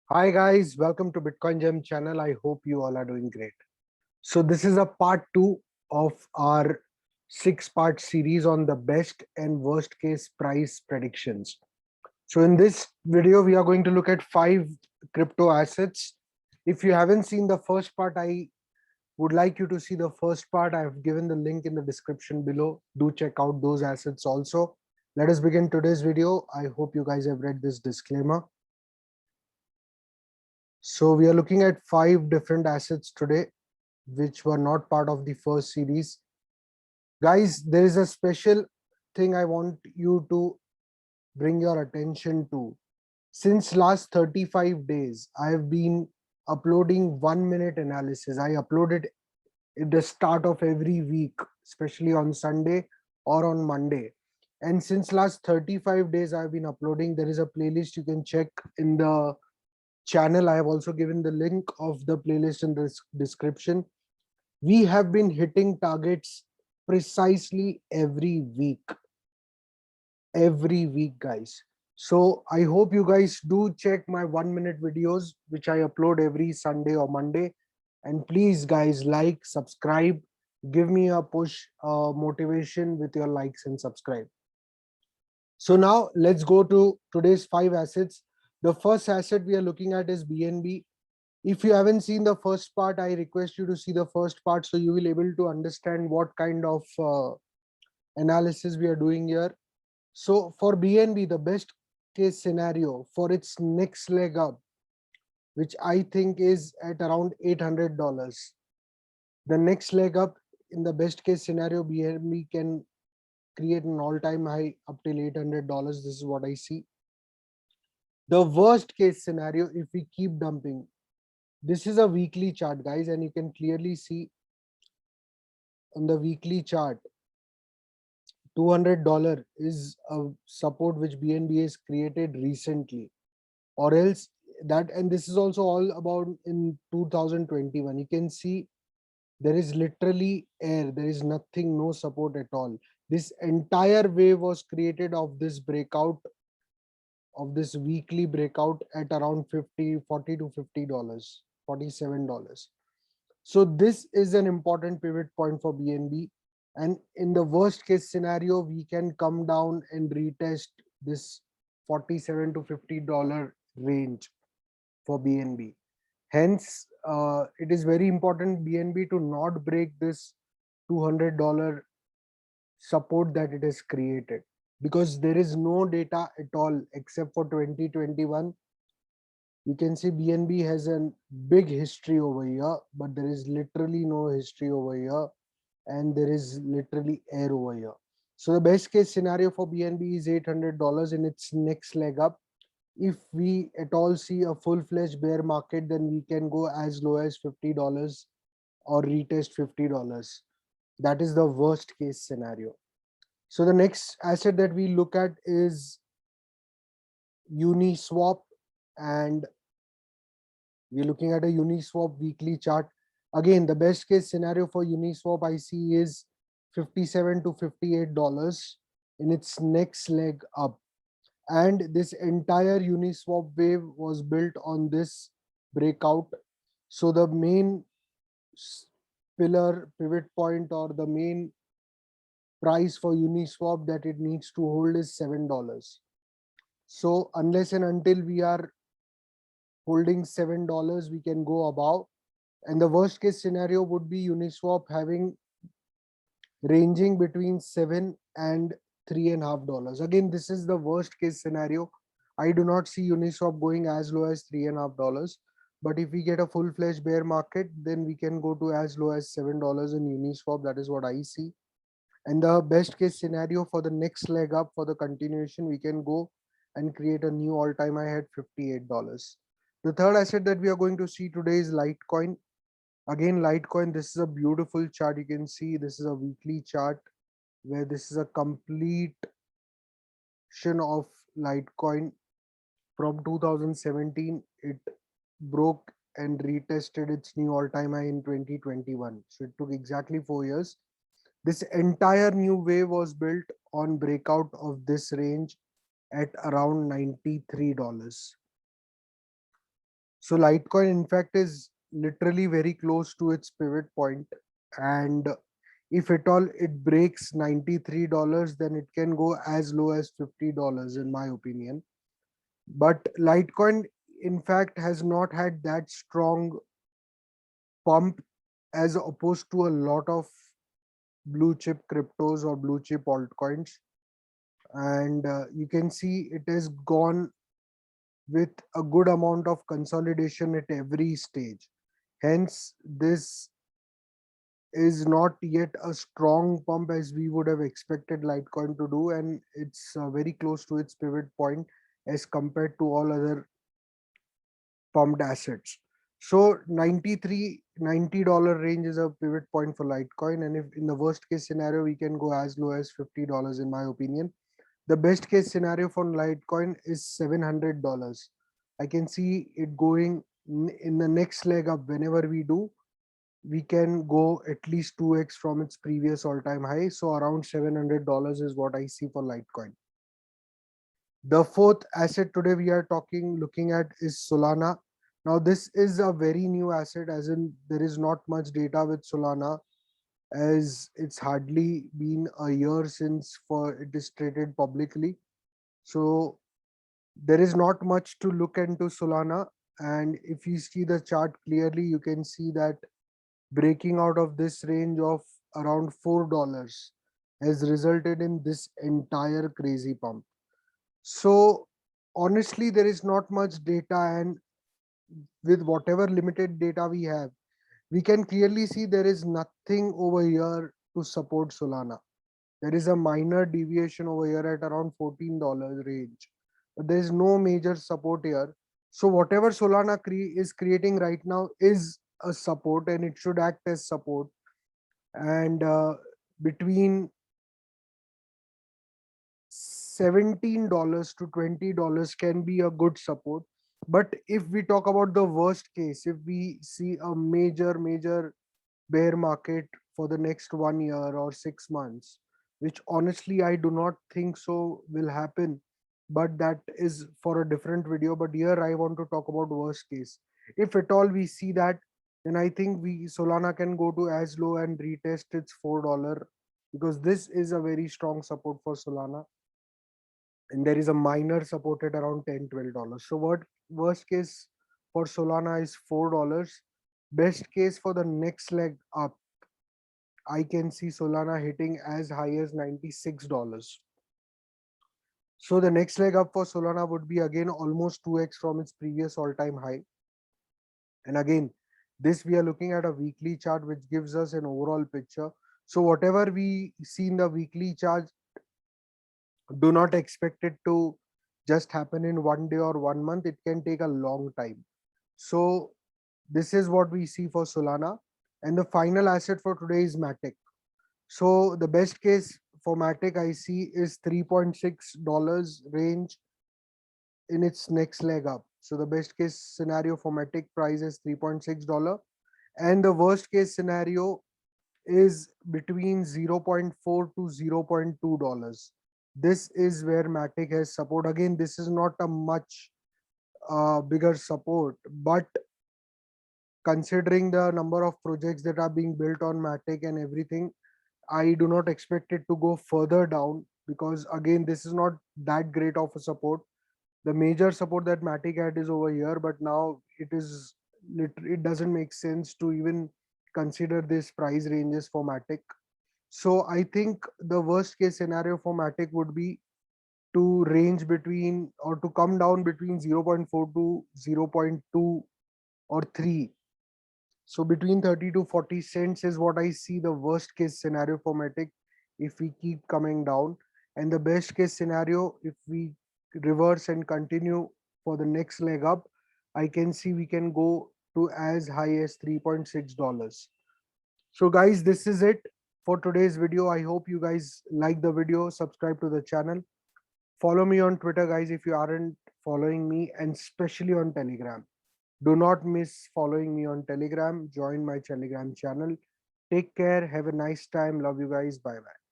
Hi guys, welcome to Bitcoin Gem channel. I hope you all are doing great. So this is a part 2 of our 6-part series on the best and worst case price predictions. So in this video we are going to look at 5 crypto assets. If you haven't seen the first part, I would like you to see the first part. I have given the link in the description below. Do check out those assets also. Let us begin today's video. I hope you guys have read this disclaimer. So we are looking at 5 different assets today, which were not part of the first series. Guys, there is a special thing I want you to bring your attention to. Since last 35 days, I have been uploading 1 minute analysis. I upload it at the start of every week, especially on Sunday or on Monday. And since last 35 days, I've been uploading. There is a playlist you can check in the channel. I have also given the link of the playlist in the description. We have been hitting targets precisely every week, guys. So I hope you guys do check my 1 minute videos, which I upload every Sunday or Monday. And please, guys, like, subscribe, give me a push, motivation with your likes and subscribe. So now let's go to today's 5 assets. The first asset we are looking at is BNB. If you haven't seen the first part, I request you to see the first part so you will able to understand what kind of analysis we are doing here. So for BNB, the best case scenario for its next leg up, which I think is at around $800, the next leg up in the best case scenario, BNB can create an all-time high up till $800. This is what I see. The worst case scenario, if we keep dumping, this is a weekly chart, guys, and you can clearly see on the weekly chart, $200 is a support which BNB has created recently, or else that, and this is also all about in 2021. You can see there is literally air, there is nothing, no support at all. This entire wave was created of this breakout, of this weekly breakout at around 40 to $50, $47. So this is an important pivot point for BNB. And in the worst case scenario, we can come down and retest this 47 to $50 range for BNB. Hence, it is very important BNB to not break this $200 support that it has created, because there is no data at all except for 2021. You can see BNB has a big history over here, but there is literally no history over here, and there is literally air over here. So the best case scenario for BNB is $800 in its next leg up. If we at all see a full-fledged bear market, then we can go as low as $50 or retest $50. That is the worst case scenario. So the next asset that we look at is Uniswap, and we're looking at a Uniswap weekly chart. Again, the best case scenario for Uniswap I see is $57 to $58 in its next leg up. And this entire Uniswap wave was built on this breakout. So the main pillar, pivot point, or the main price for Uniswap that it needs to hold is $7. So unless and until we are holding $7, we can go above. And the worst case scenario would be Uniswap having ranging between $7 and $3.50. Again, this is the worst case scenario. I do not see Uniswap going as low as $3.50. But if we get a full-fledged bear market, then we can go to as low as $7 in Uniswap. That is what I see. And the best case scenario for the next leg up for the continuation, we can go and create a new all-time high at $58. The third asset that we are going to see today is Litecoin. Again, Litecoin, this is a beautiful chart. You can see this is a weekly chart where this is a completion of Litecoin from 2017. It broke and retested its new all-time high in 2021. So it took exactly 4 years. This entire new wave was built on breakout of this range at around $93. So Litecoin, in fact, is literally very close to its pivot point, and if at all it breaks $93, then it can go as low as $50, in my opinion. But Litecoin, in fact, has not had that strong pump as opposed to a lot of blue chip cryptos or blue chip altcoins. And you can see it has gone with a good amount of consolidation at every stage. Hence, this is not yet a strong pump as we would have expected Litecoin to do, and it's very close to its pivot point as compared to all other pumped assets. So 93 $90 range is a pivot point for Litecoin, and if in the worst case scenario we can go as low as $50, in my opinion. The best case scenario for Litecoin is $700. I can see it going in the next leg up. Whenever we do, we can go at least 2x from its previous all-time high. So around $700 is what I see for Litecoin. The fourth asset today we are looking at is Solana. Now this is a very new asset, as in there is not much data with Solana, as it's hardly been a year since for it is traded publicly. So there is not much to look into Solana. And if you see the chart clearly, you can see that breaking out of this range of around $4 has resulted in this entire crazy pump. So honestly, there is not much data, and with whatever limited data we have, we can clearly see there is nothing over here to support Solana. There is a minor deviation over here at around $14 range, but there is no major support here. So whatever Solana is creating right now is a support, and it should act as support. And between $17 to $20 can be a good support. But if we talk about the worst case, if we see a major bear market for the next 1 year or 6 months, which honestly I do not think so will happen, but that is for a different video. But here I want to talk about worst case. If at all we see that, then I think we Solana can go to as low and retest its $4, because this is a very strong support for Solana, and there is a minor support at around $10-12. So what worst case for Solana is $4. Best case for the next leg up, I can see Solana hitting as high as $96. So the next leg up for Solana would be again almost 2x from its previous all-time high. And again, this we are looking at a weekly chart which gives us an overall picture. So whatever we see in the weekly chart, do not expect it to just happen in 1 day or 1 month. It can take a long time. So this is what we see for Solana. And the final asset for today is Matic. So the best case for Matic I see is $3.6 range in its next leg up. So the best case scenario for Matic price is $3.6, and the worst case scenario is between 0.4 to $0.2. This is where Matic has support. Again, this is not a much bigger support, but considering the number of projects that are being built on Matic and everything, I do not expect it to go further down, because again, this is not that great of a support. The major support that Matic had is over here, but now it doesn't make sense to even consider this price ranges for Matic. So I think the worst case scenario for Matic would be to range between, or to come down between 0.4 to 0.2 or 3. So between 30 to 40 cents is what I see the worst case scenario for Matic if we keep coming down. And the best case scenario, if we reverse and continue for the next leg up, I can see we can go to as high as $3.6. So guys, this is it for today's video. I hope you guys like the video, subscribe to the channel. Follow me on Twitter, guys, if you aren't following me, and especially on Telegram. Do not miss following me on Telegram. Join my Telegram channel. Take care. Have a nice time. Love you guys. Bye bye.